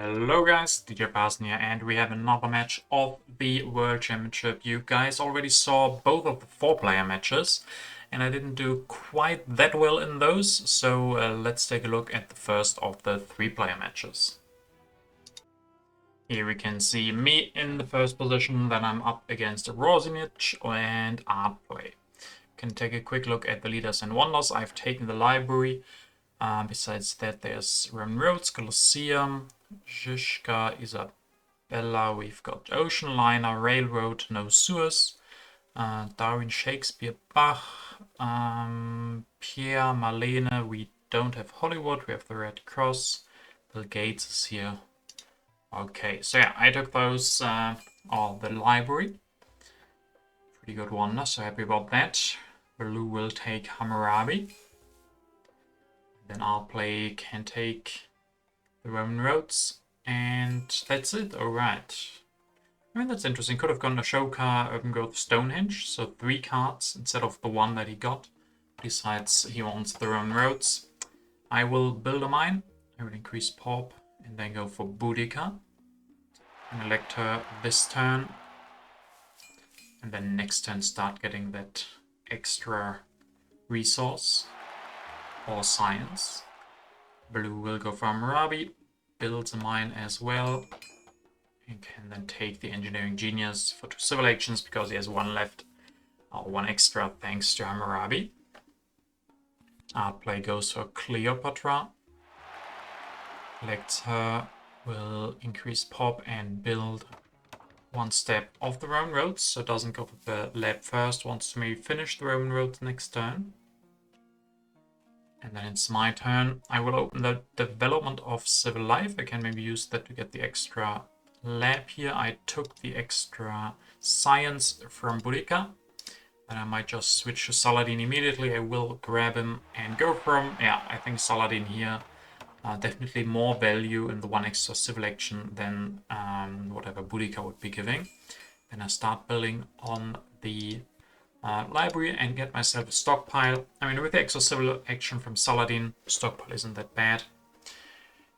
Hello guys, DJParson here, and we have another match of the World Championship. You guys already saw both of the 4-player matches, and I didn't do quite that well in those, so let's take a look at the first of the 3-player matches. Here we can see me in the first position, then I'm up against Rosinic and Artplay. Can take a quick look at the leaders and wonders. I've taken the library. Besides that, there's Roman Roads, Colosseum, Zizka, Isabella, we've got Ocean Liner, Railroad, no sewers, Darwin, Shakespeare, Bach, Pierre, Marlene, we don't have Hollywood, we have the Red Cross, Bill Gates is here. Okay, so yeah, I took those, the library. Pretty good one, so happy about that. Blue will take Hammurabi. Then Artplay can take the Roman Roads, and that's it. Alright. I mean, that's interesting. Could have gone Ashoka, Urban Growth, Stonehenge, so 3 cards instead of the 1 that he got. Besides, he wants the Roman Roads. I will build a mine. I will increase Pop, and then go for Boudica. And elect her this turn. And then next turn start getting that extra resource. Or science. Blue will go for Hammurabi, builds a mine as well, and can then take the engineering genius for 2 civil actions because he has 1 left, or 1 extra thanks to Hammurabi. Artplay goes for Cleopatra, elects her, will increase Pop and build 1 step of the Roman Roads, so doesn't go for the lab first, wants to maybe finish the Roman Roads next turn. And then it's my turn. I will open the development of civil life. I can maybe use that to get the extra lab here. I took the extra science from Boudica. Then I might just switch to Saladin immediately. I will grab him and go for him. Yeah, I think Saladin here. Definitely more value in the 1 extra civil action than whatever Boudica would be giving. Then I start building on the library and get myself a stockpile. I mean, with the extra civil action from Saladin, stockpile isn't that bad.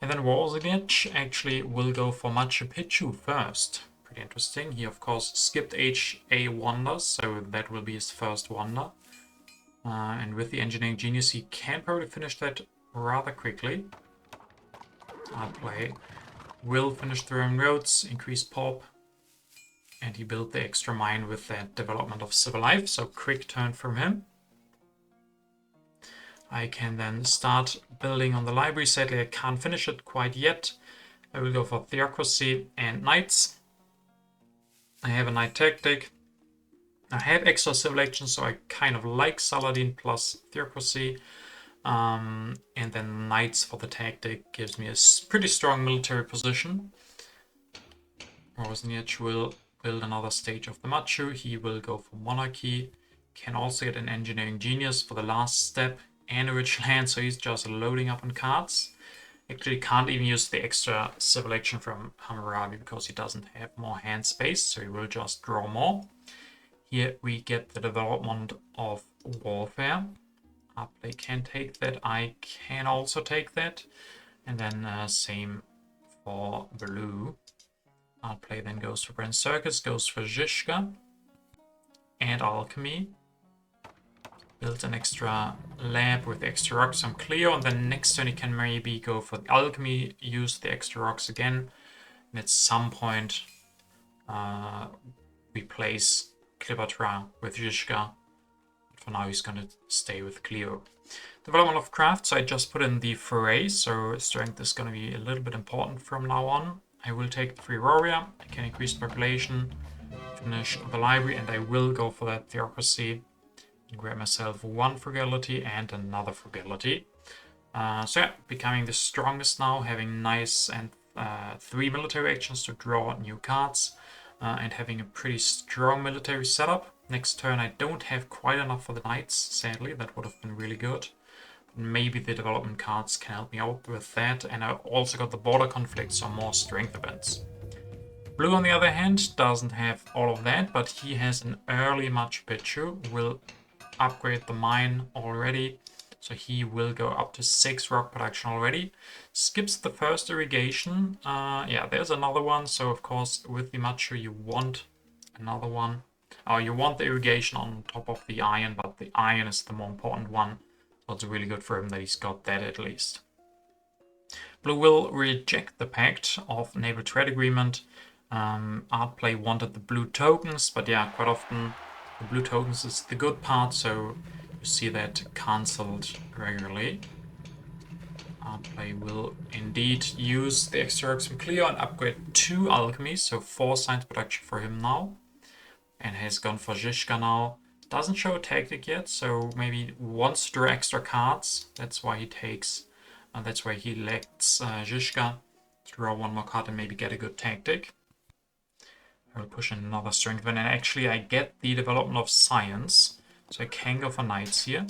And then Rosinic actually will go for Machu Picchu first. Pretty interesting. He, of course, skipped HA Wonders, so that will be his first wonder. And with the Engineering Genius, he can probably finish that rather quickly. Artplay will finish the Roman Roads, increase Pop. And he built the extra mine with that development of civil life, so quick turn from him. I can then start building on the library. Sadly, I can't finish it quite yet. I will go for Theocracy and Knights. I have a Knight Tactic. I have extra civil actions, so I kind of like Saladin plus Theocracy. And then Knights for the Tactic gives me a pretty strong military position. Rosinic will build another stage of the Machu. He will go for Monarchy. Can also get an Engineering Genius for the last step and a rich land, so he's just loading up on cards. Actually can't even use the extra civil action from Hammurabi because he doesn't have more hand space, so he will just draw more. Here we get the development of Warfare. Artplay can take that. I can also take that. And then same for Blue. Artplay then goes for Grand Circus, goes for Zizka and Alchemy. Builds an extra lab with extra rocks on Cleo, and then next turn he can maybe go for the Alchemy, use the extra rocks again, and at some point replace Cleopatra with Zizka. But for now he's going to stay with Cleo. Development of craft, so I just put in the foray, so strength is going to be a little bit important from now on. I will take the 3 warrior, I can increase population, finish the library, and I will go for that Theocracy and grab myself 1 frugality and another frugality. So yeah, becoming the strongest now, having nice and 3 military actions to draw new cards, and having a pretty strong military setup. Next turn I don't have quite enough for the knights, sadly. That would have been really good. Maybe the development cards can help me out with that, and I also got the border conflict, so more strength events. Blue, on the other hand, doesn't have all of that, but he has an early Machu Picchu, will upgrade the mine already, So he will go up to 6 rock production already. Skips the first irrigation. Yeah, there's another one. So of course with the macho you want another one. You want the irrigation on top of the iron, but the iron is the more important one. So it's really good for him that he's got that at least. Blue will reject the pact of naval trade agreement. Artplay wanted the blue tokens, but yeah, quite often the blue tokens is the good part, so you see that cancelled regularly. Artplay will indeed use the extra from Cleo and upgrade 2 alchemies, so 4 science production for him now. And has gone for Zizka now. Doesn't show a tactic yet, so maybe wants to draw extra cards. That's why he takes, that's why he elects Zizka to draw 1 more card and maybe get a good tactic. I will push in another strength and actually I get the development of science, so I can go for knights here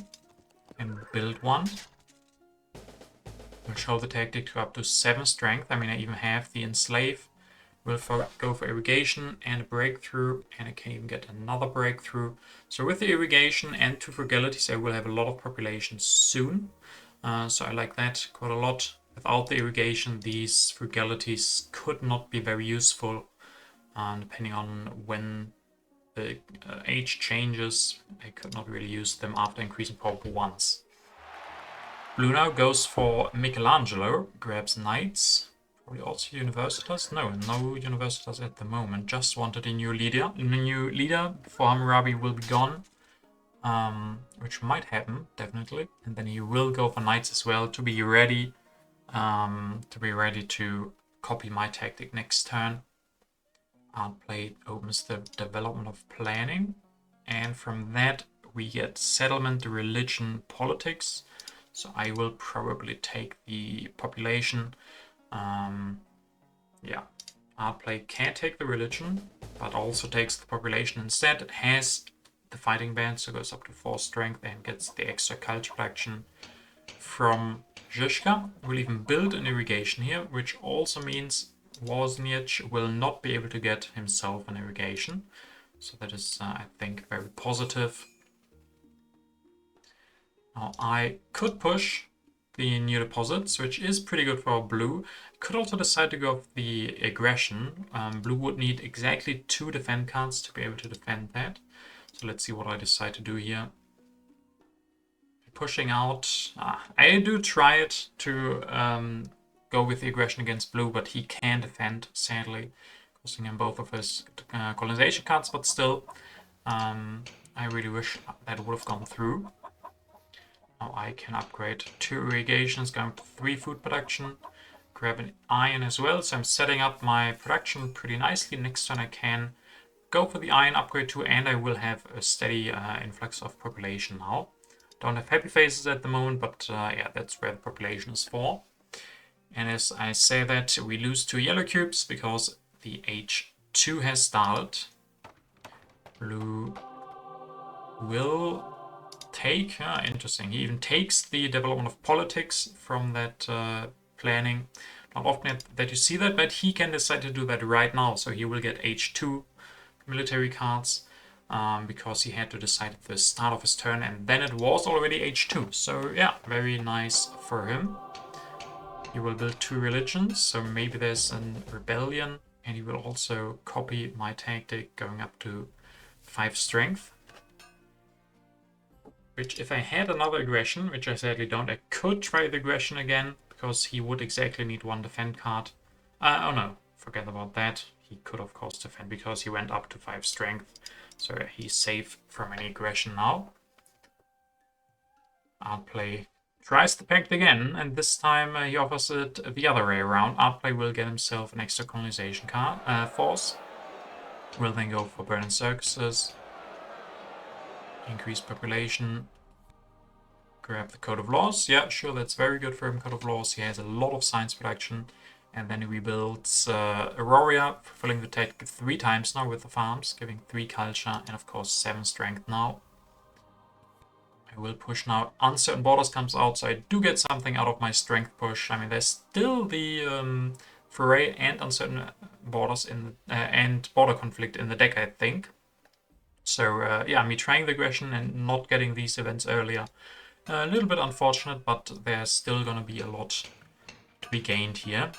and build one. We'll show the tactic to up to 7 strength. I mean, I even have the enslave. We'll go for irrigation and a breakthrough, and I can even get another breakthrough. So with the irrigation and 2 frugalities, I will have a lot of population soon. So I like that quite a lot. Without the irrigation, these frugalities could not be very useful. Depending on when the age changes, I could not really use them after increasing power once. Blue now goes for Michelangelo, grabs knights. Probably also Universitas? No Universitas at the moment. Just wanted a new leader. A new leader before Hammurabi will be gone. Which might happen, definitely. And then he will go for knights as well to be ready. To copy my tactic next turn. Artplay opens the development of planning. And from that we get settlement, religion, politics. So I will probably take the population. Yeah, Artplay can take the religion, but also takes the population instead. It has the fighting band, so goes up to 4 strength and gets the extra culture production from Zizka. We'll even build an irrigation here, which also means Wozniak will not be able to get himself an irrigation. So that is, I think, very positive. Now I could push the new deposits, which is pretty good for blue. Could also decide to go for the aggression. Blue would need exactly 2 defend cards to be able to defend that. So let's see what I decide to do here. Pushing out. I do try it to go with the aggression against blue, but he can defend, sadly, costing him both of his colonization cards, but still, I really wish that would have gone through. Now I can upgrade 2 irrigations, going to 3 food production, grab an iron as well, so I'm setting up my production pretty nicely. Next turn I can go for the iron upgrade too, and I will have a steady influx of population now. Don't have happy faces at the moment, but yeah, that's where the population is for. And as I say that, we lose 2 yellow cubes because the H2 has started. Blue will take, interesting, he even takes the development of politics from that planning. Not often that you see that, but he can decide to do that right now. So he will get H2 military cards because he had to decide at the start of his turn, and then it was already H2. So yeah, very nice for him. He will build 2 religions, so maybe there's a rebellion, and he will also copy my tactic going up to 5 strength. Which, if I had another aggression, which I sadly don't, I could try the aggression again, because he would exactly need 1 defend card. Oh no, forget about that. He could of course defend because he went up to 5 strength, so he's safe from any aggression now. Artplay tries the pact again, and this time he offers it the other way around. Artplay will get himself an extra colonization card, force. Will then go for burning circuses. Increase population. Grab the Code of Laws. Yeah, sure, that's very good for him, Code of Laws. He has a lot of science production. And then he builds Aurora, fulfilling the tactic 3 times now with the farms, giving 3 culture and of course 7 strength now. I will push now. Uncertain Borders comes out, so I do get something out of my strength push. I mean, there's still the Foray and Uncertain Borders in and Border Conflict in the deck, I think. So yeah, me trying the aggression and not getting these events earlier A little bit unfortunate, but there's still gonna be a lot to be gained here.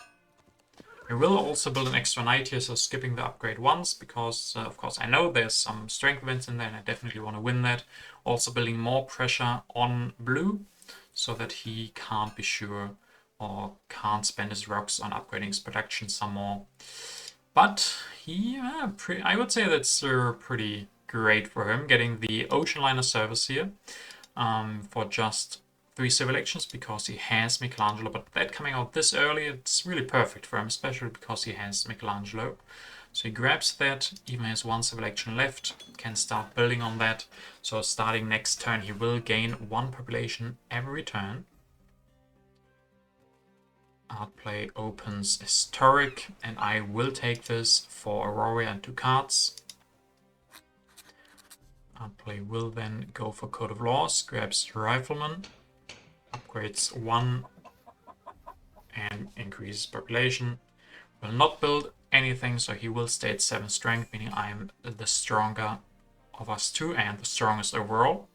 I will also build an extra knight here, so skipping the upgrade once, because of course I know there's some strength events in there and I definitely want to win that. Also building more pressure on blue, so that he can't be sure or can't spend his rocks on upgrading his production some more. But he, I would say that's pretty great for him, getting the ocean liner service here for just 3 civil actions because he has Michelangelo, but that coming out this early, it's really perfect for him, especially because he has Michelangelo. So he grabs that, even has 1 civil action left, can start building on that. So starting next turn, he will gain 1 population every turn. Art play opens Historic, and I will take this for Aurora and 2 cards. Art play will then go for Code of Laws, grabs Rifleman, upgrades 1 and increases population. Will not build anything, so he will stay at 7 strength, meaning I'm the stronger of us two and the strongest overall.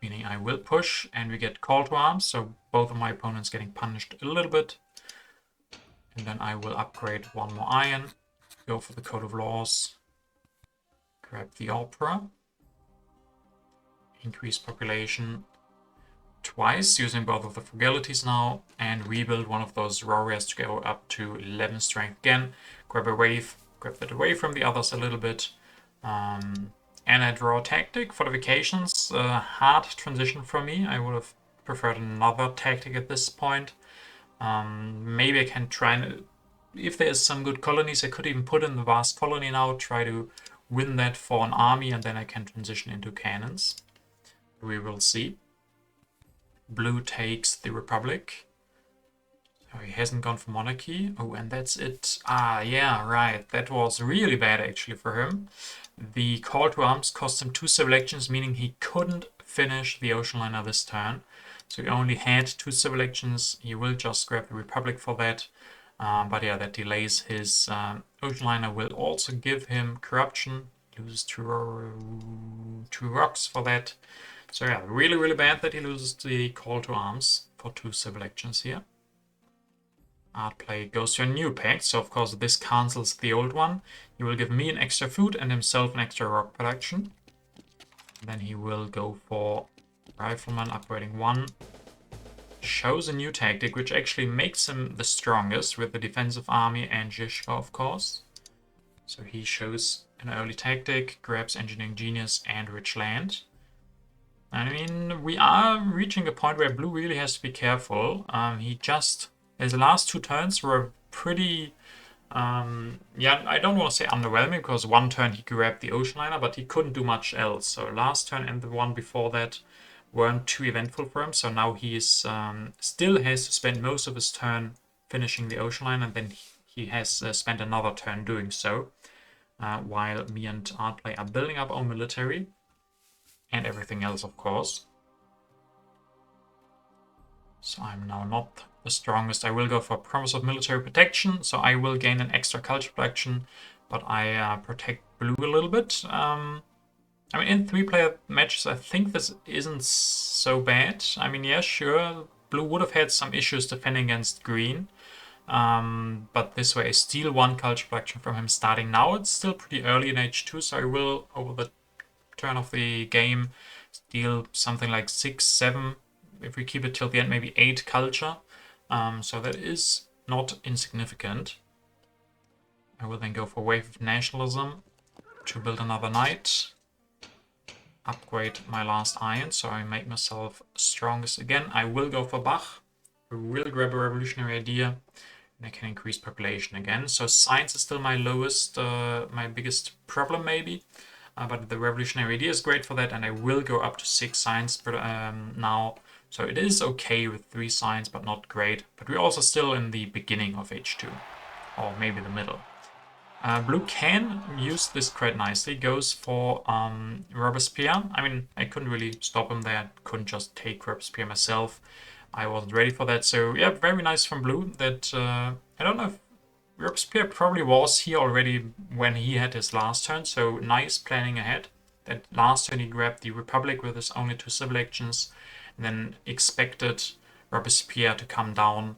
Meaning I will push and we get call to arms, so both of my opponents getting punished a little bit. And then I will upgrade 1 more iron, go for the Code of Laws, grab the Opera, increase population twice using both of the frugalities now, and rebuild one of those warriors to go up to 11 strength again. Grab a wave, grab that away from the others a little bit. And I draw a tactic. Fortifications, hard transition for me. I would have preferred another tactic at this point. Maybe I can try and, if there's some good colonies, I could even put in the vast colony now, try to win that for an army, and then I can transition into cannons. We will see. Blue takes the Republic. Oh, he hasn't gone for monarchy. Oh, and that's it. Ah, yeah, right. That was really bad actually for him. The call to arms cost him 2 civil actions, meaning he couldn't finish the ocean liner this turn. So he only had 2 civil actions. He will just grab the Republic for that. But yeah, that delays his ocean liner. Will also give him corruption. Loses 2 rocks for that. So yeah, really, really bad that he loses the call to arms for 2 civil actions here. Art play goes to a new pact, so of course this cancels the old one. He will give me an extra food and himself an extra rock production. Then he will go for Rifleman, upgrading 1. Shows a new tactic, which actually makes him the strongest with the defensive army and Zhishka, of course. So he shows an early tactic, grabs Engineering Genius and Rich Land. I mean, we are reaching a point where blue really has to be careful. His last 2 turns were pretty, yeah, I don't want to say underwhelming, because 1 turn he grabbed the ocean liner, but he couldn't do much else. So last turn and the one before that weren't too eventful for him. So now he is still has to spend most of his turn finishing the ocean liner, and then he has spent another turn doing so, while me and Artplay are building up our military and everything else, of course. So I'm now not the strongest. I will go for Promise of Military Protection, so I will gain an extra culture protection, but I protect blue a little bit. I mean, in 3-player matches, I think this isn't so bad. I mean, yeah, sure, blue would have had some issues defending against green, but this way I steal 1 culture protection from him starting now. It's still pretty early in H2, so I will, over the turn of the game, steal something like 6, 7, if we keep it till the end, maybe 8 culture. So that is not insignificant. I will then go for Wave of Nationalism to build another knight. Upgrade my last iron, so I make myself strongest again. I will go for Bach. I will grab a revolutionary idea, and I can increase population again. So science is still my lowest, my biggest problem maybe. But the revolutionary idea is great for that, and I will go up to 6 science now. So it is okay with 3 science, but not great. But we're also still in the beginning of H2, or maybe the middle. Blue can use this quite nicely. Goes for Robespierre. I mean, I couldn't really stop him there. Couldn't just take Robespierre myself. I wasn't ready for that. So yeah, very nice from blue. That I don't know if Robespierre probably was here already when he had his last turn, so nice planning ahead. That last turn he grabbed the Republic with his only 2 civil actions. and then expected Robespierre to come down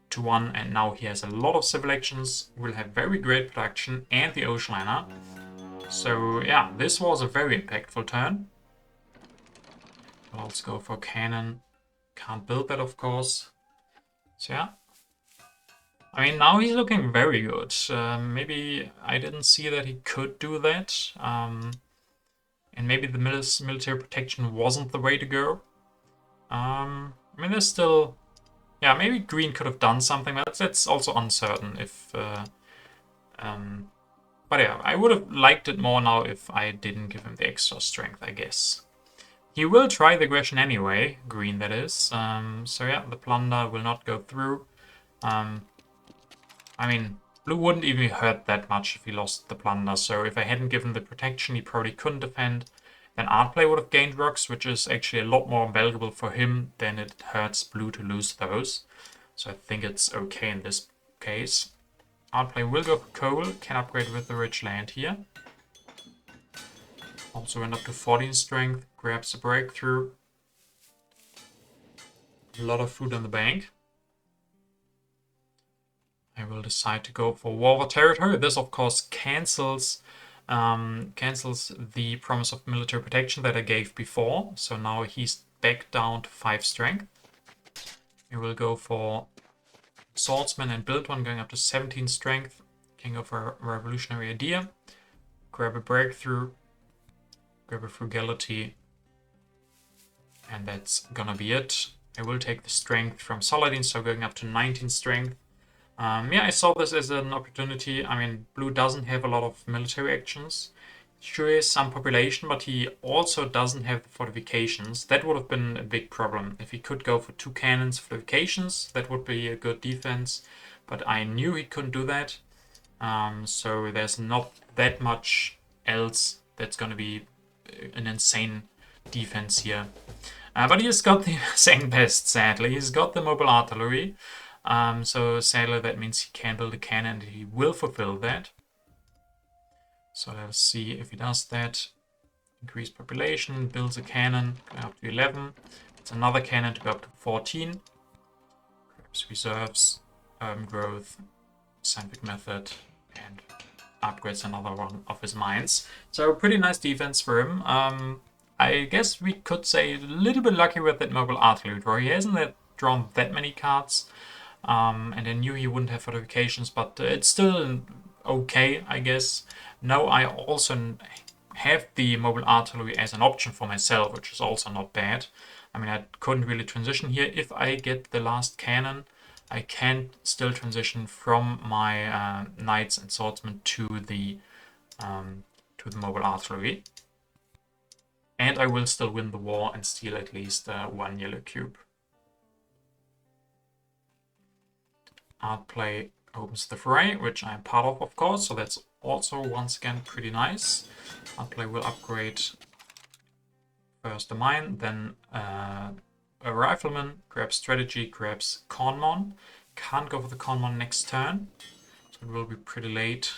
to 1, and now he has a lot of civil actions, will have very great production, and the ocean liner. So yeah, this was a very impactful turn. Let's go for cannon. Can't build that, of course. So yeah. I mean, now he's looking very good. Maybe I didn't see that he could do that. And maybe the military protection wasn't the way to go. I mean, there's still... Yeah, maybe green could have done something, but that's also uncertain if... but yeah, I would have liked it more now if I didn't give him the extra strength, I guess. He will try the aggression anyway, green that is. So yeah, the plunder will not go through. I mean, blue wouldn't even hurt that much if he lost the plunder, so if I hadn't given the protection, he probably couldn't defend. Then Artplay would have gained rocks, which is actually a lot more valuable for him than it hurts blue to lose those. So I think it's okay in this case. Artplay will go for coal, can upgrade with the rich land here. Also went up to 14 strength, grabs a breakthrough. A lot of food in the bank. I will decide to go for war over territory. This, of course, cancels the promise of military protection that I gave before. So now he's back down to 5 strength. I will go for swordsman and build one, going up to 17 strength. Can go for a revolutionary idea. Grab a breakthrough. Grab a frugality. And that's gonna be it. I will take the strength from Saladin, so going up to 19 strength. Yeah, I saw this as an opportunity. I mean, blue doesn't have a lot of military actions. Sure has some population, but he also doesn't have the fortifications. That would have been a big problem. If he could go for 2 cannons fortifications, that would be a good defense. But I knew he couldn't do that. So there's not that much else that's going to be an insane defense here. But he has got the second best, sadly. He's got the mobile artillery. So sadly that means he can build a cannon and he will fulfill that. So let's see if he does that. Increase population, builds a cannon, going up to 11. It's another cannon to go up to 14. Grabs reserves, urban growth, scientific method, and upgrades another one of his mines. So pretty nice defense for him. I guess we could say a little bit lucky with that mobile artillery draw. He hasn't drawn that many cards. And I knew he wouldn't have fortifications, but it's still okay, I guess. Now I also have the mobile artillery as an option for myself, which is also not bad. I mean, I couldn't really transition here. If I get the last cannon, I can still transition from my knights and swordsmen to the mobile artillery. And I will still win the war and steal at least 1 yellow cube. Artplay opens the fray, which I'm part of course, so that's also once again pretty nice. Artplay will upgrade first a mine, then a rifleman, grabs strategy, grabs Conmon. Can't go for the Conmon next turn, so it will be pretty late.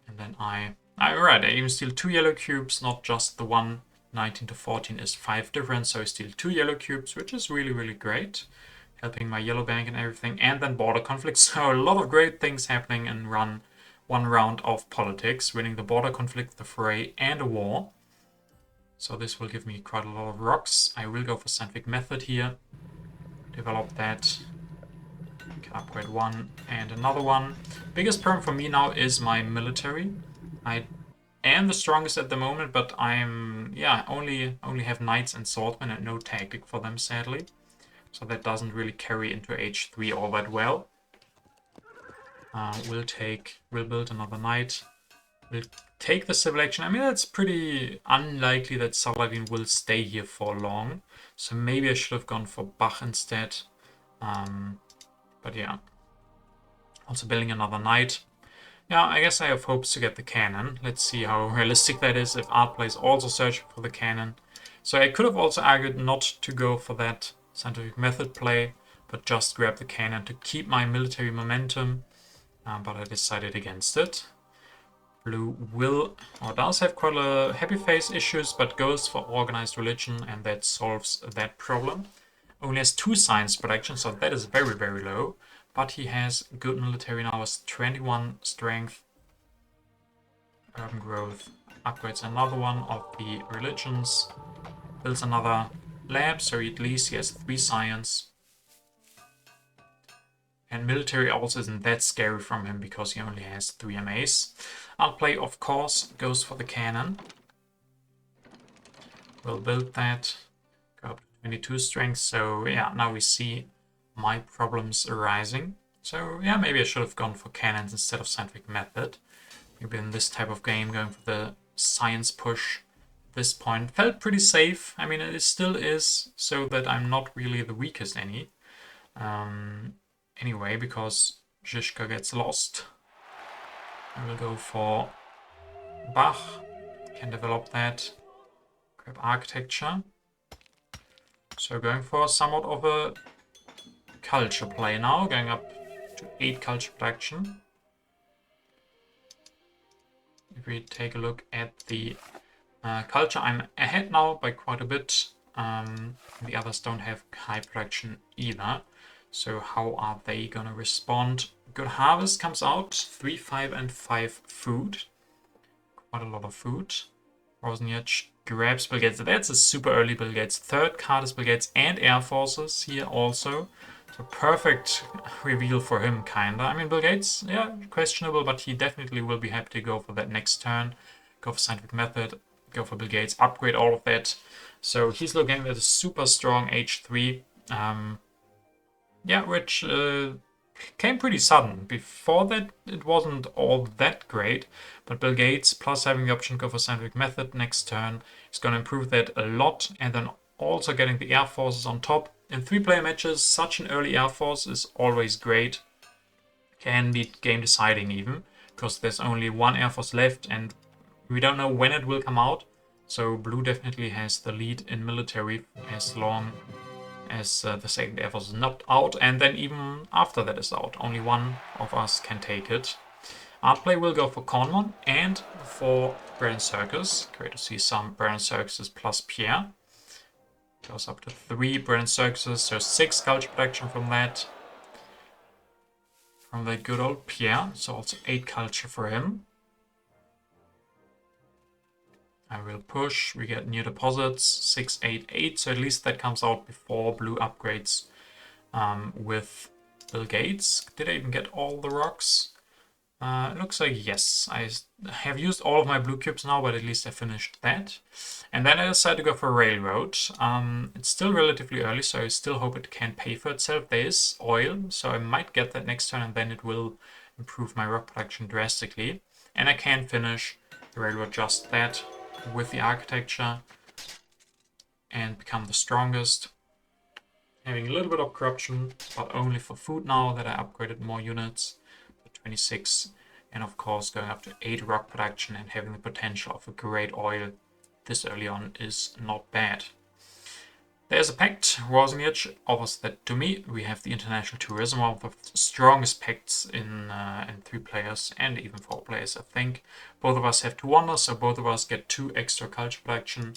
And then alright, I even steal 2 yellow cubes, not just the one. 19 to 14 is 5 difference, so I steal 2 yellow cubes, which is really, really great. Helping my yellow bank and everything, and then border conflict. So a lot of great things happening in one round of politics, winning the border conflict, the fray, and a war. So this will give me quite a lot of rocks. I will go for scientific method here. Develop that. Can upgrade one and another one. Biggest problem for me now is my military. I am the strongest at the moment, but I'm only have knights and swordsmen and no tactic for them, sadly. So that doesn't really carry into H3 all that well. We'll build another knight. We'll take the civil action. I mean, that's pretty unlikely that Saladin will stay here for long. So maybe I should have gone for Bach instead. But yeah. Also building another knight. Yeah, I guess I have hopes to get the cannon. Let's see how realistic that is if Artplay is also searching for the cannon. So I could have also argued not to go for that scientific method play, but just grab the cannon to keep my military momentum, but I decided against it. Blue will, or does have quite a happy face issues, but goes for organized religion, and that solves that problem. Only has 2 science production, so that is very, very low. But he has good military now, has 21 strength. Urban growth. Upgrades another one of the religions. Builds another lab, so at least he has 3 science. And military also isn't that scary from him because he only has 3 MAs. Outplay, of course, goes for the cannon. We'll build that. Go up to 22 strength. So yeah, now we see my problems arising. So yeah, maybe I should have gone for cannons instead of scientific method. Maybe in this type of game, going for the science push at this point felt pretty safe. I mean, it still is, so that I'm not really the weakest any. Anyway, because Zizka gets lost. I will go for Bach. Can develop that. Grab architecture. So going for somewhat of a culture play now. Going up to 8 culture production. If we take a look at the culture, I'm ahead now by quite a bit. The others don't have high production either. So how are they gonna respond? Good harvest comes out. 3, 5, and 5 food. Quite a lot of food. Rosniak grabs Bill Gates. That's a super early Bill Gates. 3rd card is Bill Gates and Air Forces here also. So perfect reveal for him, kinda. I mean, Bill Gates, yeah, questionable, but he definitely will be happy to go for that next turn. Go for scientific method, go for Bill Gates, upgrade all of that. So he's looking at a super strong H3. Yeah, which came pretty sudden. Before that, it wasn't all that great, but Bill Gates, plus having the option to go for scientific method next turn, is going to improve that a lot, and then also getting the Air Forces on top. In 3-player matches, such an early Air Force is always great. Can be game deciding even, because there's only 1 Air Force left, and we don't know when it will come out. So Blue definitely has the lead in military as long as the 2nd Air Force is not out, and then even after that is out, only 1 of us can take it. Artplay will go for Cornmon and for Bread Circus. Great to see some Bread Circuses plus Pierre. Goes up to 3 Bread Circuses, so 6 culture production from that. From that good old Pierre, so also 8 culture for him. I will push, we get new deposits, 6, 8, 8, so at least that comes out before Blue upgrades with Bill Gates. Did I even get all the rocks? It looks like yes. I have used all of my blue cubes now, but at least I finished that. And then I decided to go for Railroad. It's still relatively early, so I still hope it can pay for itself. There is oil, so I might get that next turn, and then it will improve my rock production drastically. And I can finish the Railroad just that with the architecture and become the strongest. Having a little bit of corruption, but only for food now that I upgraded more units. 26, and of course going up to 8 rock production and having the potential of a great oil this early on is not bad. There's a pact. Wozniak offers that to me. We have the international tourism, one of the strongest pacts in 3 players and even 4 players, I think. Both of us have 2 wonders, so both of us get 2 extra culture production.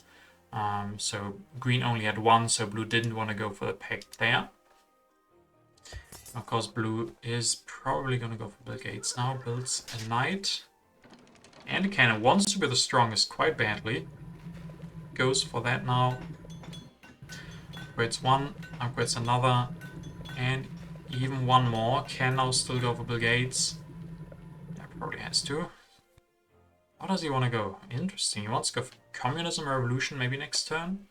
So green only had 1, so blue didn't want to go for the pact there. Of course, blue is probably going to go for Bill Gates now. Builds a knight. And a cannon. Wants to be the strongest quite badly. Goes for that now. Upgrades 1, upgrades another. And even 1 more. Can now still go for Bill Gates. Yeah, probably has to. How does he want to go? Interesting. He wants to go for communism revolution maybe next turn.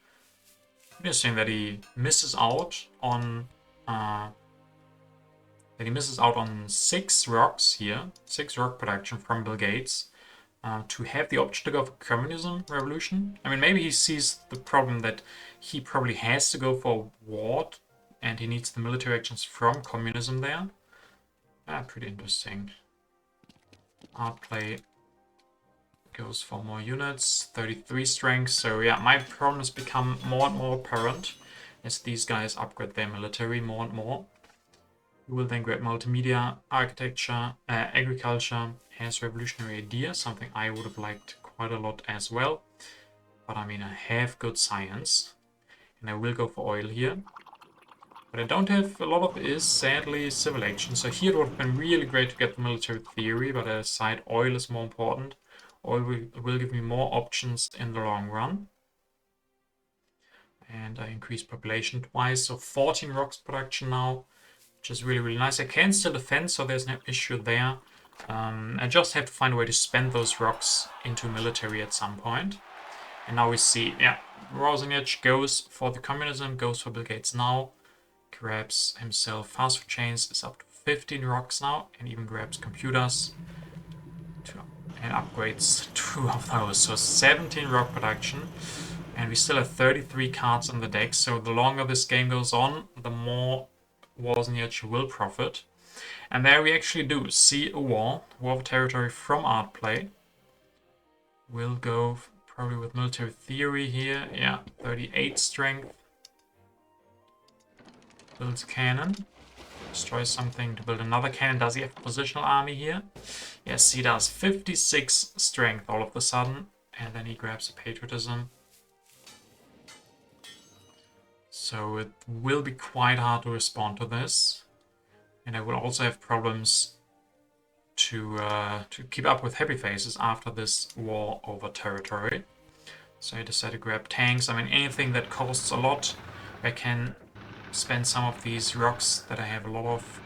Interesting that he misses out on... that he misses out on 6 rocks here, 6 rock production from Bill Gates, to have the option to go for communism revolution. I mean, maybe he sees the problem that he probably has to go for war, and he needs the military actions from communism there. Pretty interesting. Art play goes for more units, 33 strength. So yeah, my problems become more and more apparent as these guys upgrade their military more and more. We will then grab multimedia, architecture, agriculture as revolutionary idea, something I would have liked quite a lot as well. But I mean, I have good science, and I will go for oil here. What I don't have a lot of is, sadly, civil action. So here it would have been really great to get the military theory, but aside, oil is more important. Oil will give me more options in the long run. And I increase population twice, so 14 rocks production now, which is really, really nice. I can still defend, so there's no issue there. I just have to find a way to spend those rocks into military at some point. And now we see, yeah, Rosengage goes for the communism, goes for Bill Gates now, grabs himself fast food chains, is up to 15 rocks now, and even grabs computers and upgrades 2 of those. So 17 rock production. And we still have 33 cards in the deck, so the longer this game goes on, the more Wozniacki will profit. And there we actually do see a war of territory from art play. We'll go probably with military theory here. Yeah, 38 strength. Builds a cannon. Destroys something to build another cannon. Does he have a positional army here? Yes, he does. 56 strength all of a sudden. And then he grabs a patriotism. So it will be quite hard to respond to this. And I will also have problems to keep up with heavy phases after this war over territory. So I decided to grab tanks. I mean, anything that costs a lot, I can spend some of these rocks that I have a lot of.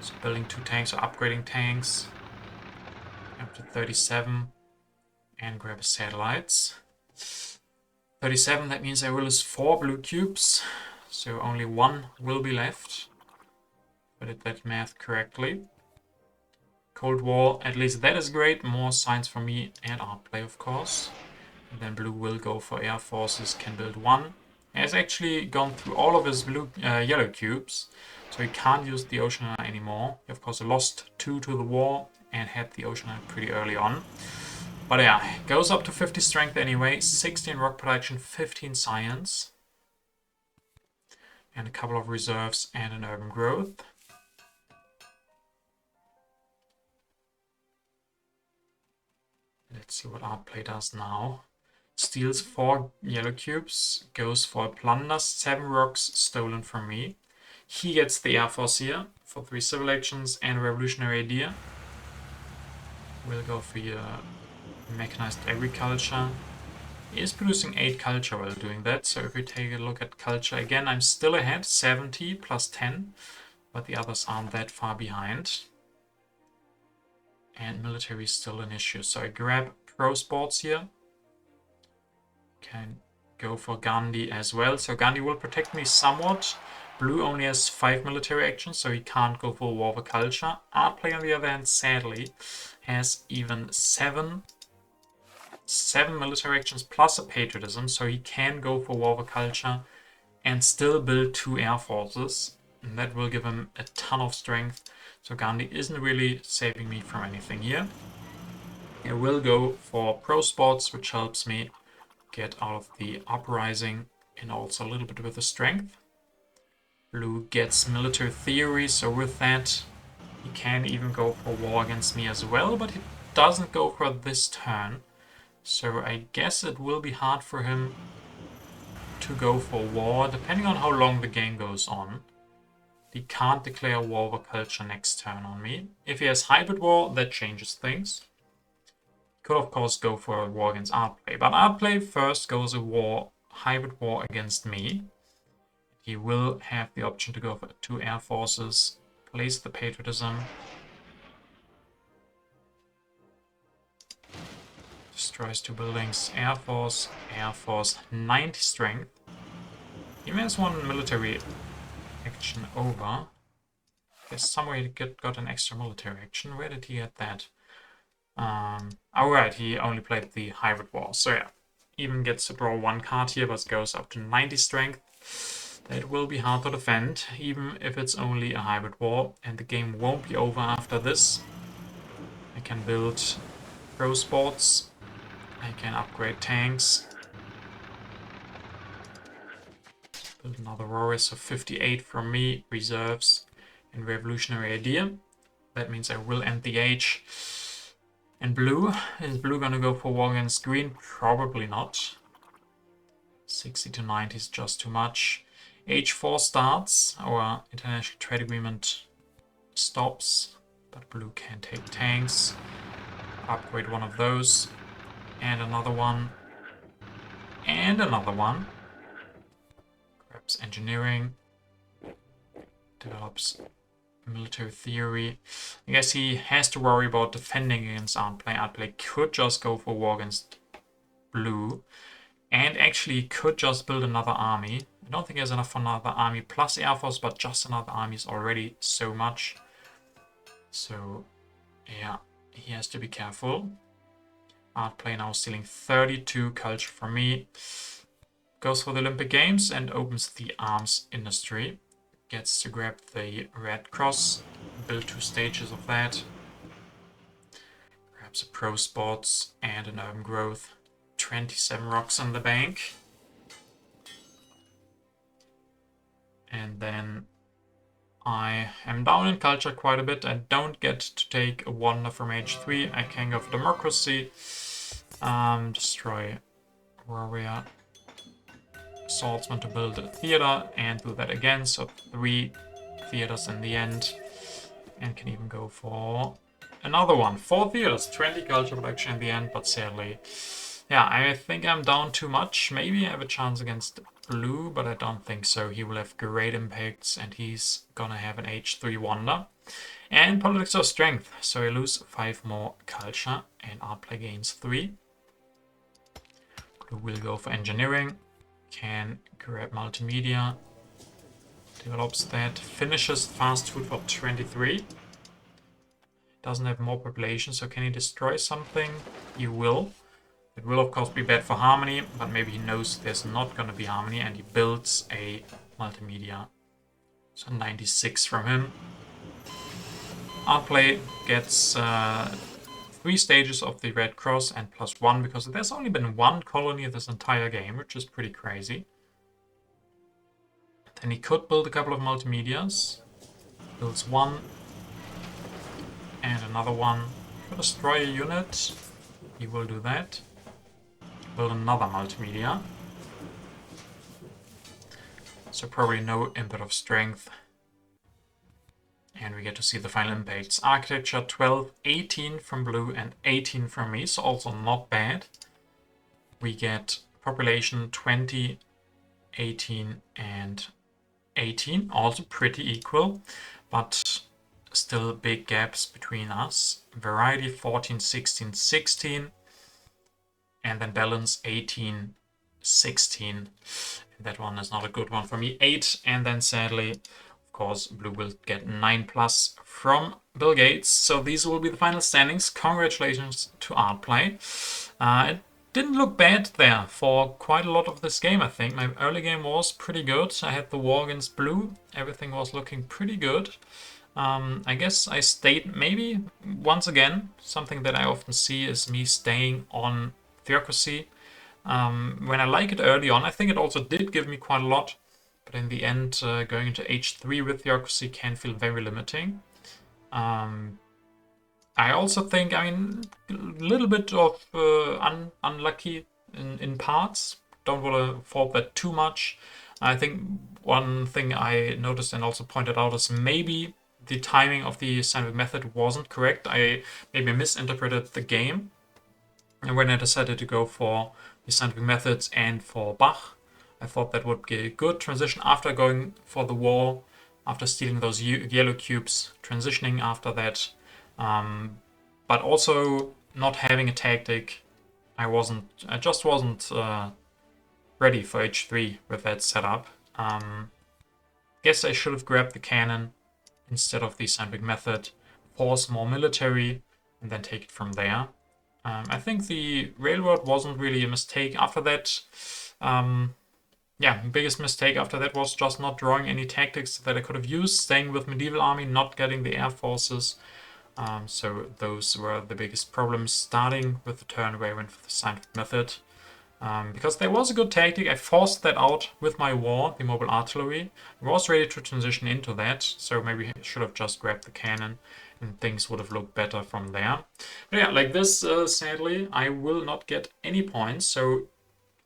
So building 2 tanks or upgrading tanks. Up to 37. And grab satellites. 37, that means I will lose 4 blue cubes. So only 1 will be left. If I did that math correctly. Cold War, at least that is great. More science for me and art play, of course. And then blue will go for air forces, can build 1. He has actually gone through all of his yellow cubes, so he can't use the Oceaner anymore. He of course lost 2 to the war and had the Oceaner pretty early on. But yeah, goes up to 50 strength anyway, 16 rock production, 15 science. And a couple of reserves and an urban growth. Let's see what art play does now. Steals 4 yellow cubes, goes for a plunder, 7 rocks stolen from me. He gets the Air Force here for 3 civil actions and a revolutionary idea. We'll go for mechanized agriculture. He is producing 8 culture while doing that, so if we take a look at culture again, I'm still ahead, 70 plus 10, but the others aren't that far behind. And military is still an issue, so I grab pro sports here. Can go for Gandhi as well. So Gandhi will protect me somewhat. Blue only has 5 military actions, so he can't go for war for culture. Art play on the other hand, sadly, has even 7 military actions plus a patriotism, so he can go for war for culture and still build 2 air forces. And that will give him a ton of strength. So Gandhi isn't really saving me from anything here. I will go for pro sports, which helps me get out of the uprising and also a little bit with the strength. Blue gets military theory, so with that he can even go for war against me as well, but he doesn't go for this turn. So I guess it will be hard for him to go for war, depending on how long the game goes on. He can't declare war over culture next turn on me. If he has hybrid war, that changes things. Could of course go for a war against art play, but art play first goes a hybrid war against me. He will have the option to go for 2 air forces, place the patriotism, destroys 2 buildings, air force, 90 strength. He has 1 military action over. I guess somewhere he got an extra military action. Where did he get that? Alright, he only played the hybrid war. So yeah, even gets to draw 1 card here, but goes up to 90 strength. That will be hard to defend, even if it's only a hybrid war, and the game won't be over after this. I can build pro sports. I can upgrade tanks. Build another warrior, so 58 from me, reserves. in Revolutionary Idea. That means I will end the age. And blue, is blue gonna go for war against green? Probably not. 60 to 90 is just too much. Age 4 starts, our international trade agreement stops, but blue can take tanks. Upgrade one of those, and another one, and another one. Grabs engineering, develops military theory. I guess he has to worry about defending against Outplay. Outplay could just go for war against blue, and actually could just build another army. I don't think he has enough for another army plus Air Force, but just another army is already so much. So, yeah, he has to be careful. Outplay now stealing 32 culture from me. Goes for the Olympic Games and opens the arms industry. Gets to grab the Red Cross, build 2 stages of that. Grabs a Pro Sports and an Urban Growth. 27 rocks on the bank. And then I am down in culture quite a bit. I don't get to take a wonder from H3. I can go for democracy. Destroy warrior. Swordsman to build a theater and do that again. So 3 theaters in the end. And can even go for another one. 4 theaters, 20 culture production in the end, but sadly. Yeah, I think I'm down too much. Maybe I have a chance against blue, but I don't think so. He will have great impacts and he's gonna have an H3 wonder. And politics of strength, so I lose 5 more culture and Outplay gains 3. Blue will go for engineering, can grab multimedia, develops that, finishes fast food for 23. Doesn't have more population, so can he destroy something? He will. It will of course be bad for harmony, but maybe he knows there's not going to be harmony and he builds a multimedia. So 96 from him. Outplay gets 3 stages of the Red Cross and +1 because there's only been 1 colony this entire game, which is pretty crazy. Then he could build a couple of multimedias. Builds 1 and another one. Could destroy a unit. He will do that. Build another multimedia. So probably no input of strength. And we get to see the final impacts. Architecture 12, 18 from blue and 18 from me, so also not bad. We get population 20, 18 and 18, also pretty equal, but still big gaps between us. Variety 14, 16, 16. And then balance 18, 16. That one is not a good one for me. 8, and then sadly, of course, blue will get 9+ from Bill Gates. So these will be the final standings. Congratulations to Outplay. It didn't look bad there for quite a lot of this game, I think. My early game was pretty good. I had the war against blue. Everything was looking pretty good. I guess I stayed, maybe, once again, something that I often see is me staying on Theocracy. When I like it early on, I think it also did give me quite a lot, but in the end, going into H3 with Theocracy can feel very limiting. I also think, I mean, a little bit of unlucky in parts. Don't want to fault that too much. I think one thing I noticed and also pointed out is maybe the timing of the scientific method wasn't correct. I maybe misinterpreted the game. And when I decided to go for the scientific methods and for Bach, I thought that would be a good transition after going for the war, after stealing those yellow cubes, transitioning after that. But also not having a tactic. I just wasn't ready for H3 with that setup. Guess I should have grabbed the cannon instead of the scientific method, force more military, and then take it from there. I think the railroad wasn't really a mistake after that. Yeah, biggest mistake after that was just not drawing any tactics that I could have used, staying with medieval army, not getting the air forces. So those were the biggest problems, starting with the turn where I went for the scientific method. Because there was a good tactic. I forced that out with my war, the mobile artillery. I was ready to transition into that, so maybe I should have just grabbed the cannon and things would have looked better from there. But yeah, like this, sadly, I will not get any points. So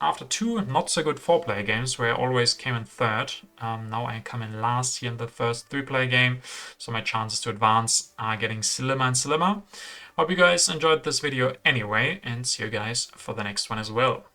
after 2 not so good 4-player games where I always came in third, now I come in last here in the first 3-player game, so my chances to advance are getting slimmer and slimmer. Hope you guys enjoyed this video anyway, and see you guys for the next one as well.